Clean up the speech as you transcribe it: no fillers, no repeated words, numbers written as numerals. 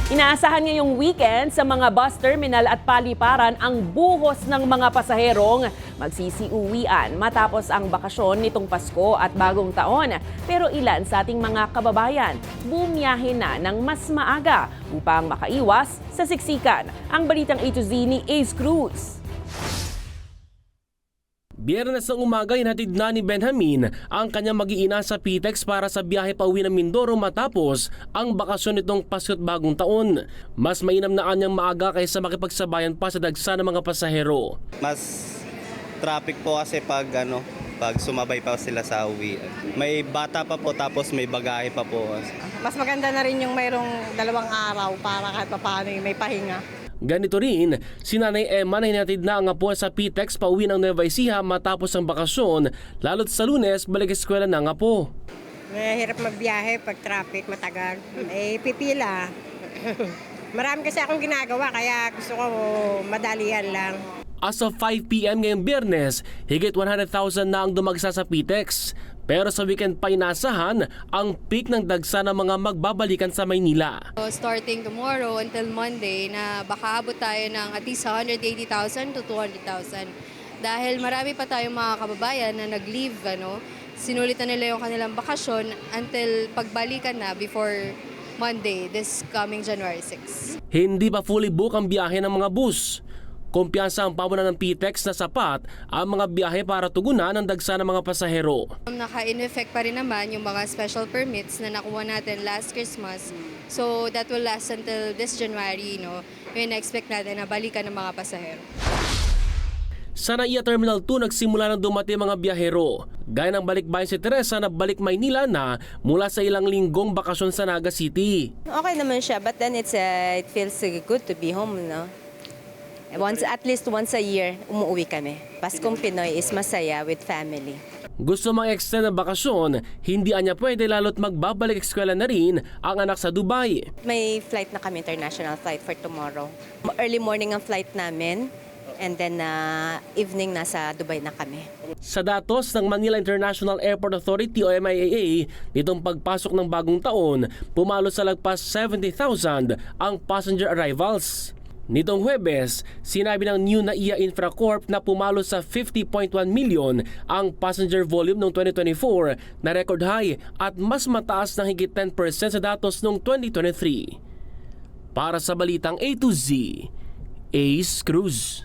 Inaasahan ngayong weekend sa mga bus terminal at paliparan ang buhos ng mga pasaherong magsisiuwian matapos ang bakasyon nitong Pasko at Bagong Taon. Pero ilan sa ating mga kababayan bumiyahe na ng mas maaga upang makaiwas sa siksikan. Ang balitang A to Z ni Ace Cruz. Biyernes ng umaga, hinatid na ni Benjamin ang kanyang mag-iina sa PTEX para sa biyahe pauwi ng Mindoro matapos ang bakasyon nitong Pasko at Bagong Taon. Mas mainam na kanyang maaga kaysa makipagsabayan pa sa dagsa ng mga pasahero. Mas traffic po kasi pag sumabay pa sila sa uwi. May bata pa po tapos may bagahe pa po. Mas maganda na rin yung mayroong 2 araw para kahit paano may pahinga. Ganito rin, si Nanay Emma na hinatid na ang apo sa PTEX pauwi ng Nueva Ecija matapos ang bakasyon, lalo't sa Lunes balik eskwela ng apo. Mahirap magbiyahe pag traffic matagal. Pipila. Marami kasi akong ginagawa kaya gusto ko madalian lang. As of 5 p.m. ngayong Biyernes, higit 100,000 na ang dumagsa sa PTEX. Pero sa weekend pa inaasahan ang peak ng dagsa ng mga magbabalikan sa Maynila. Starting tomorrow until Monday na baka abot tayo ng at least 180,000 to 200,000. Dahil marami pa tayong mga kababayan na nag-leave, sinulit na nila yung kanilang bakasyon until pagbalikan na before Monday, this coming January 6. Hindi pa fully book ang biyahe ng mga bus. Kumpiyansa ang pamunan ng PTEX na sapat ang mga biyahe para tugunan ang dagsa ng mga pasahero. Naka-in-effect pa rin naman yung mga special permits na nakuha natin last Christmas. So that will last until this January, Yung na-expect natin na balikan ng mga pasahero. Sa NAIA Terminal 2 nagsimula ng dumating mga biyahero. Gaya ng balikbayan si Teresa na balik Maynila na mula sa ilang linggong bakasyon sa Naga City. Okay naman siya, but then it feels good to be home, At least once a year, umuwi kami. Paskong Pinoy is masaya with family. Gusto mag-extend ng bakasyon, hindi anya pwede lalo't magbabalik eskwela na rin ang anak sa Dubai. May flight na kami, international flight for tomorrow. Early morning ang flight namin, and then evening nasa Dubai na kami. Sa datos ng Manila International Airport Authority o MIAA, nitong pagpasok ng bagong taon, pumalo sa lagpas 70,000 ang passenger arrivals. Nitong Huwebes, sinabi ng New NAIA Infracorp na pumalo sa 50.1 million ang passenger volume noong 2024 na record high at mas mataas ng higit 10% sa datos noong 2023. Para sa Balitang A to Z, Ace Cruz.